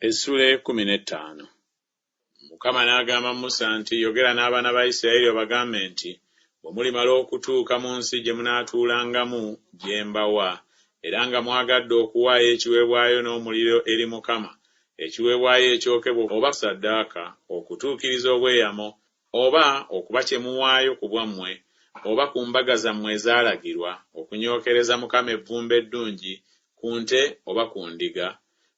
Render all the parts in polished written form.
Essuula 15. Mukama n'agamba Musa nti, yogera n'abaana ba Isirayiri obagambe nti, bwe mulimala okutuuka mu nsi gye munaatuulangamu gye mbawa, era nga mwagadde okuwaayo ekiweebwayo n'omuliro eri Mukama, ekiweebwayo ekyokebwa oba ssaddaaka, okutuukiriza obweyamo, oba okuba kye muwaayo ku bwammwe, oba ku mbaga zammwe ezaalagirwa, okunyookereza Mukama evvumbe eddungi, ku nte oba ku ndiga,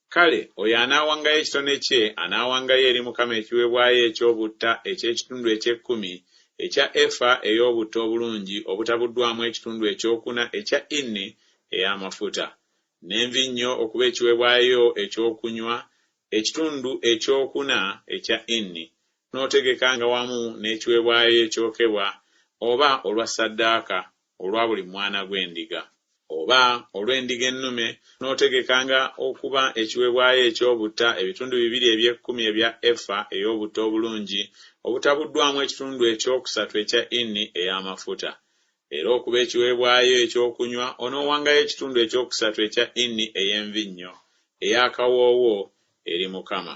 kale oyo anaawangayo ekitone kye anaawangayo eri Mukama ekiweebwayo eky'obutta eky'ekitundu eky'ekkumi ekya efa ey'obutta obulungi obutabuddwamu ekitundu ekyokuna ekya inni ey'amafuta, n'envinnyo okuba ekiweebwayo ekyokunywa ekitundu ekyokuna ekya inni, n'otegekanga wamu n'ekiweebwayo ekyokebwa oba olwa ssaddaaka olwa buli mwana gw'endiga, oba olw'endiga ennume, n'otegekanga okuba ekiweebwayo eky'obutta ebitundu 2 eby'ekkumi ebya efa ey'obutta obulungi obutabuddwamu ekitundu ekyokusatu ekya inni ey'amafuta, era okuba ekiweebwayo ekyokunywa onoowangayo ekitundu ekyokusatu ekya inni ey'envinnyo ey'akawoowo eri Mukama.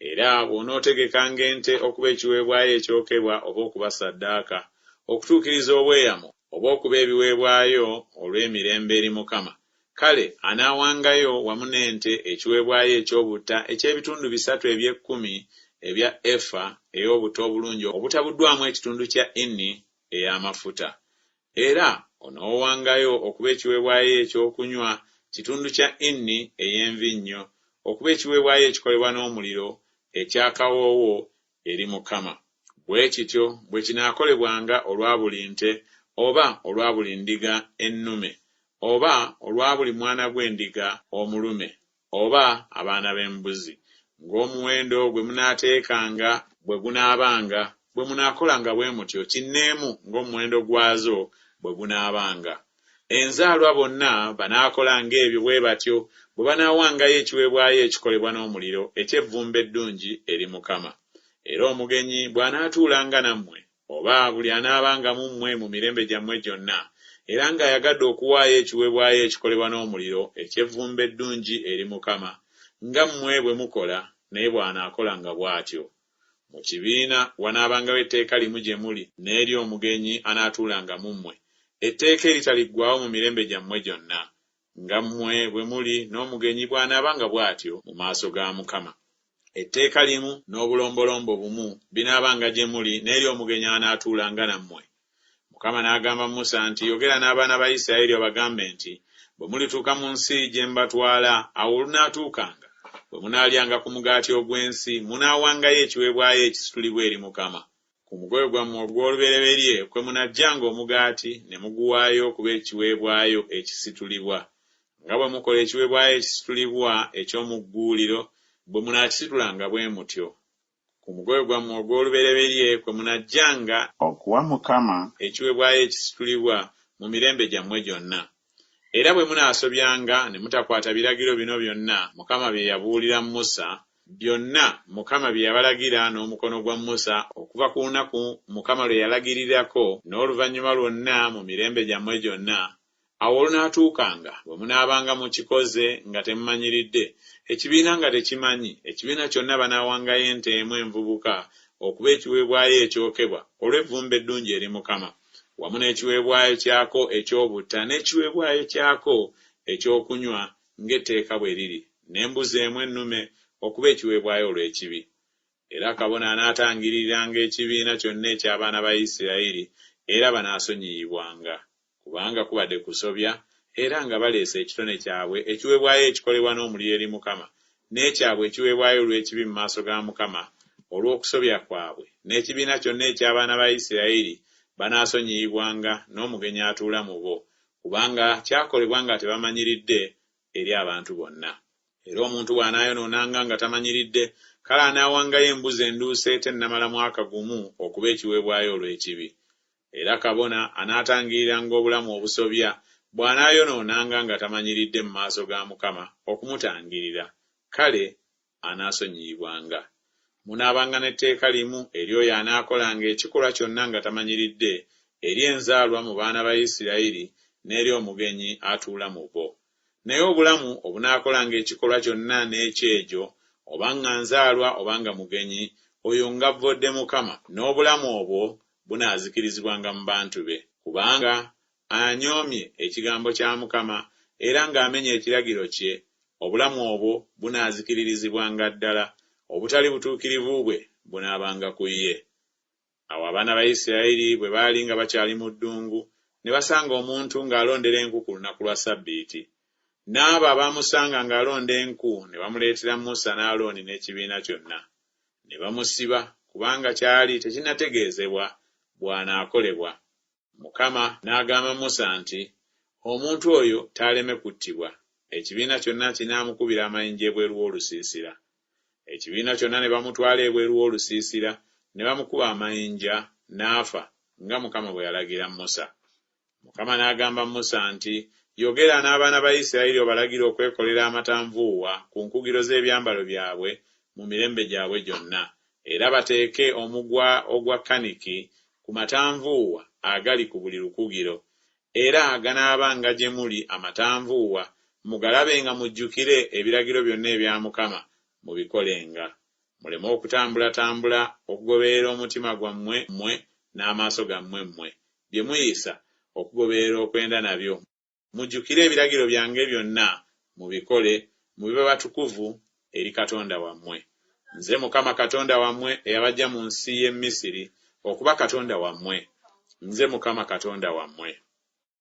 Era bw'onootegekanga ente okuba ekiweebwayo ekyokebwa oba okuba ssaddaaka, okutuukiriza obweyamo oba okuba ebiweebwayo olw'emirembe eri Mukama, kale anaawangayo wamu n'ente ekiweebwayo eky'obutta eky'ebitundu 3 eby'ekkumi ebya efa ey'obutta obulungi obutabuddwamu ekitundu kya inni ey'amafuta. Era onoowangayo okuba ekiweebwayo ekyokunywa kitundu kya inni ey'envinnyo, okuba ekiweebwayo ekikolebwa n'omuliro eky'akawoowo eri Mukama. Bwe kityo bwe kinaakolebwanga olwa buli nte, oba olwa buli ndiga ennume, oba olwa buli mwana gw'endiga omulume, oba abaana b'embuzi, ng'omuwendo gwe munaateekanga bwe gunaabanga, bwe munaakolanga bwe mutyo kinneemu ng'omuwendo gwazo bwe gunaabanga. Enzaalwa bonna banaakolanga ebyo bwe batyo bwe banaawangayo ekiweebwayo ekikolebwa n'omuliro eky'evvumbe eddungi eri Mukama. Era omugenyi bw'anaatuulanga nammwe, oba buli anaabanga mu mmwe mu mirembe gyammwe gyonna, era ng'ayagadde okuwaayo ekiweebwayo ekikolebwa n'omuliro eky'evvumbe eddungi eri Mukama, nga mmwe bwe mukola, naye bw'anaakolanga bw'atyo. Mu kibiina wanaabangawo etteeka limu gye muli n'eri omugenyi anaatuulanga mu mmwe, etteeka eritaliggwaawo mu mirembe gyammwe gyonna, nga mmwe bwe muli n'omugenyi bw'anaabanga bw'atyo mu maaso ga Mukama. Etteeka limu n'obulombolombo bumu binaabanga gye muli n'eri omugenyi anaatuulanga nammwe. Mukama n'agamba Musa nti, yogera n'abaana ba Isirayiri obagambe nti, bwe mulituuka mu nsi gye mbatwala, awo olunaatuukanga, bwe munaalyanga ku mugaati ogw'ensi, munaawangayo ekiweebwayo ekisitulibwa eri Mukama. Ku mugoyo gwammwe ogw'olubereberye kwe munaggyanga omugaati ne muguwaayo okuba ekiweebwayo ekisitulibwa. Nga bwe mukola ekiweebwayo ekisitulibwa eky'omu gguuliro, bwe munaakisitulanga bwe mutyo. Ku mugoyo gwammwe ogw'olubereberye kwe munaggyanga okuwa Mukama ekiweebwayo ekisitulibwa mu mirembe gyammwe gyonna. Era bwe munaasobyanga ne mutakwata biragiro bino byonna Mukama bye yabuulira Musa, byonna Mukama bye yabalagira n'omukono gwa Musa okuva ku lunaku Mukama lwe yalagirirako n'oluvannyuma lwonna mu mirembe gyammwe gyonna, awo olunaatuukanga bwe munaabanga mukikoze nga temumanyiridde, ekibiina nga tekimanyi, ekibiina kyonna banaawangayo ente emu envubuka okuba ekiweebwayo ekyokebwa olw'evvumbe eddungi eri Mukama, wamu n'ekiweebwayo kyako eky'obutta n'ekiweebwayo kyako ekyokunywa ng'etteeka bwe liri, n'embuzi emu ennume okuba ekiweebwayo olw'ekibi. Era kabona anaatangiririranga ekibiina kyonna eky'abaana ba Isirayiri, era banaasonyiyibwanga, kubanga kubadde kusobya, era nga baleese ekitone kyabwe ekiweebwayo ekikolebwa n'omuliro eri Mukama, n'ekyabwe ekiweebwayo olw'ekibi mu maaso ga Mukama olw'okusobya kwabwe, n'ekibiina kyonna eky'abaana ba Isirayiri banaasonyiyibwanga n'omugenyi atuula mu bo, kubanga kyakolebwa nga tebamanyiridde eri abantu bonna. Era omuntu bw'anaayonoonanga nga tamanyiridde, kale anaawangayo embuzi enduuse tennamala mwaka gumu okuba ekiweebwayo olw'ekibi. Era kabona anaatangiriranga obulamu obusobya bw'anaayonoonanga nga tamanyiridde mu maaso ga Mukama okumutangirira, kale anaasonyiyibwanga. Munaabanga n'etteeka limu eri oyo anaakolanga ekikolwa kyonna nga tamanyiridde eri enzaalwa mu baana ba Isirayiri n'eri omugenyi atuula mu bo. Naye obulamu obunaakolanga ekikolwa kyonna n'ekyegyo obanga nzaalwa obanga mugenyi, oyo ng'avvodde Mukama, n'obulamu obwo bunaazikirizibwanga mu bantu be, kubanga anyoomye ekigambo kya Mukama era ng'amenya ekiragiro kye, obulamu obwo bunaazikiririzibwanga ddala, obutali butuukirivu bwe bunaabanga ku ye. Awo abaana ba Isirayiri bwe baali nga bakyali mu ddungu, ne basanga omuntu ng'alondera enku ku lunaku lwa Ssabbiiti. N'abo abaamusanga ng'alonda enku ne bamuleetera Musa ne Alooni n'ekibiina kyonna. Ne bamusiba kubanga kyali tekinnategeezebwa bw'anaakolebwa. Mukama n'agamba Musa nti, omuntu oyo taaleme kuttibwa. Ekibiina kyonna kinaamukubira amayinja ebweru w'olusiisira. Ekibiina kyonna ne bamutwala ebweru w'olusiisira, ne bamukuba amayinja n'afa, nga Mukama bwe yalagira Musa. Mukama n'agamba Musa nti, yogera n'abaana ba Isirayiri obalagire okwekolera amatanvuuwa ku nkugiro z'ebyambalo byabwe mu mirembe gyabwe gyonna, era bateeke omugwa ogwa kaniki ku matanvuuwa agali ku buli lukugiro, era aganaabanga gye muli amatanvuuwa, mugalabe nga mujjukire ebiragiro byonna ebya Mukama mubikolenga. Muleme okutambulatambula okugoberera omutima gwammwe mmwe n'amaaso gammwe mmwe, bye muyisa okugoberera okwenda nabyo. Mujjukire ebiragiro byange byonna mubikole, mubibe batukuvu eri Katonda wammwe. Nze Mukama Katonda wammwe eyabaggya mu nsi y'e Misiri okuba Katonda wammwe. Nze Mukama Katonda wammwe.